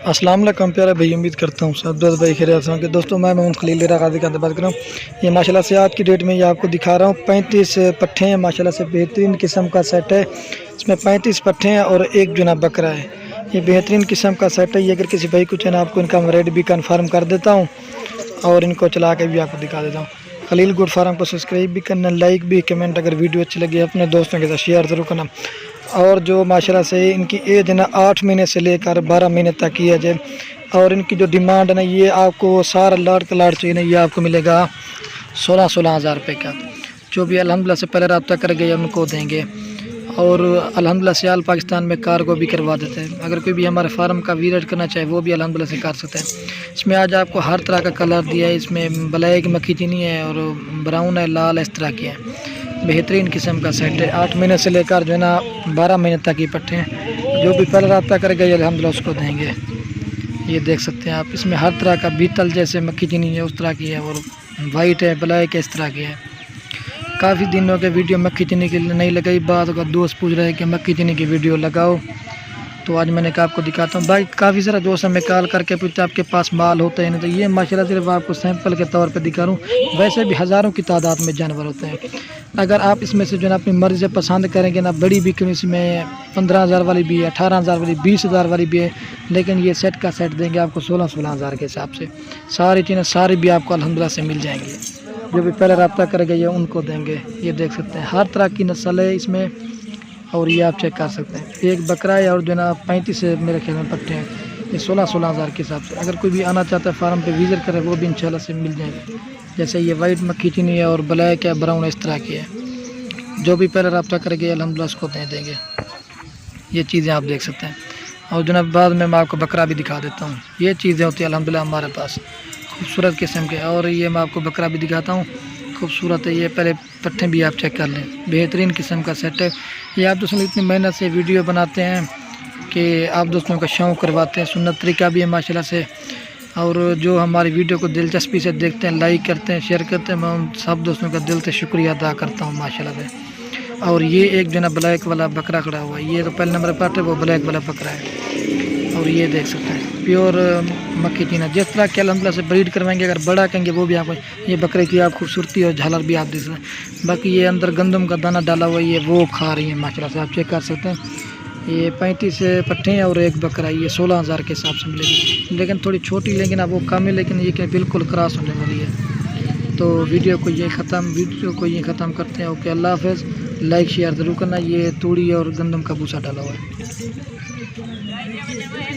अस्सलाम वालेकुम प्यारे भाई, उम्मीद करता हूँ सब दोस्त भाई खैरियत होंगे। दोस्तों मैं मोहम्मद खलील डेरा गाजी का बात कर रहा हूँ। ये माशाल्लाह से आज की डेट में ये आपको दिखा रहा हूँ 35 पट्ठे हैं। माशाल्लाह से बेहतरीन किस्म का सेट है। इसमें 35 पट्ठे हैं और एक जुना बकरा है। ये बेहतरीन किस्म का सेट है। ये अगर किसी भाई को चाहिए आपको इनका रेट भी कन्फर्म कर देता हूँ और इनको चला के भी आपको दिखा देता हूँ। खलील गुड फार्म को सब्सक्राइब भी करना, लाइक भी, कमेंट अगर वीडियो अच्छी लगी अपने दोस्तों के साथ शेयर ज़रूर करना। और जो माशाल्लाह से इनकी एज है ना 8 महीने से लेकर 12 महीने तक की एज है। और इनकी जो डिमांड है ना ये आपको सारा लाड़ का लाड़ चाहिए ना ये आपको मिलेगा 16 हज़ार रुपये का। जो भी अल्हम्दुलिल्लाह से पहले रब्ता कर गए उनको देंगे। और अल्हम्दुलिल्लाह से आल पाकिस्तान में कार्गो भी करवा देते हैं। अगर कोई भी हमारे फार्म का विजिट करना चाहे वो भी अल्हम्दुलिल्लाह से कर सकते हैं। इसमें आज आपको हर तरह का कलर दिया है। इसमें ब्लैक मक्खी चीनी है और ब्राउन है, लाल इस तरह की है। बेहतरीन किस्म का सेट है। 8 महीने से लेकर जो है ना 12 महीने तक ही पट्टे हैं। जो भी पहले रब्ता कर गए अल्हम्दुलिल्लाह उसको देंगे। ये देख सकते हैं आप, इसमें हर तरह का बीतल जैसे मक्खी चीनी है उस तरह की है और वाइट है, ब्लैक है, इस तरह की है। काफ़ी दिनों के वीडियो मक्खी चीनी की नहीं लगाई। बात का दोस्त पूछ रहे हैं कि मक्खी चीनी की वीडियो लगाओ, तो आज मैंने कहा आपको दिखाता हूँ। भाई काफ़ी सारा दोस्त हमें कॉल करके पूछते आपके पास माल होता है नहीं, तो ये माशाल्लाह सिर्फ आपको सैंपल के तौर पे दिखा रहा हूँ। वैसे भी हज़ारों की तादाद में जानवर होते हैं। अगर आप इसमें से जो है ना अपनी मर्ज़ी से पसंद करेंगे ना, बड़ी भी कमी इसमें 15,000 वाली भी है, 18,000 वाली, 20,000 वाली भी है। लेकिन ये सेट का सेट देंगे आपको 16 हज़ार के हिसाब से। सारी चीज़ें सारी भी आपको अल्हम्दुलिल्लाह से मिल जाएंगी। जो भी पहले रब्ता कर गए उनको देंगे। ये देख सकते हैं हर तरह की नस्ल है इसमें और ये आप चेक कर सकते हैं। एक बकरा है और जो ना 35 से मेरे ख्याल में पट्टे हैं। ये 16 हज़ार के हिसाब से। अगर कोई भी आना चाहता है फार्म पे विजिट करे वो भी इंशाल्लाह से मिल जाएंगे। जैसे ये वाइट मक्खी चीनी है और ब्लैक है, ब्राउन है, इस तरह की है। जो भी पहले रब्ता करेंगे अल्हम्दुलिल्लाह उसको दे देंगे। ये चीज़ें आप देख सकते हैं। और जनाब बाद में मैं आपको बकरा भी दिखा देता हूँ। ये चीज़ें होती हैं अल्हम्दुलिल्लाह हमारे पास खूबसूरत किस्म के। और ये मैं आपको बकरा भी दिखाता हूँ, खूबसूरत है। ये पहले पट्टे भी आप चेक कर लें, बेहतरीन किस्म का सेट है। ये आप दोस्तों इतनी मेहनत से वीडियो बनाते हैं कि आप दोस्तों का शौक़ करवाते हैं। सुन्नत तरीका भी है माशाल्लाह से। और जो हमारी वीडियो को दिलचस्पी से देखते हैं, लाइक करते हैं, शेयर करते हैं, मैं उन सब दोस्तों का दिल से शुक्रिया अदा करता हूँ माशाल्लाह से। और ये एक जो ना ब्लैक वाला बकरा खड़ा हुआ है, ये तो पहले नंबर पर है, वो ब्लैक वाला बकरा है। और ये देख सकते हैं प्योर मक्खी चीना। जिस तरह के अल्हम्दुलिल्लाह से ब्रीड करवाएंगे, अगर बड़ा कहेंगे वो भी आपको। ये बकरे की आप खूबसूरती और झालर भी आप देख सकते हैं। बाकी ये अंदर गंदम का दाना डाला हुआ है, ये वो खा रही है माशाल्लाह से, आप चेक कर सकते हैं। ये 35 पट्टे हैं और एक बकरा, ये 16 हज़ार के हिसाब से मिलेगी। लेकिन थोड़ी छोटी, लेकिन अब वो कम है, लेकिन ये क्या बिल्कुल क्रॉस होने वाली है। तो वीडियो को ये ख़त्म करते हैं। ओके, अल्लाह हाफ़िज़। लाइक शेयर ज़रूर करना। ये तूड़ी और गंदम का भूसा डाला हुआ है।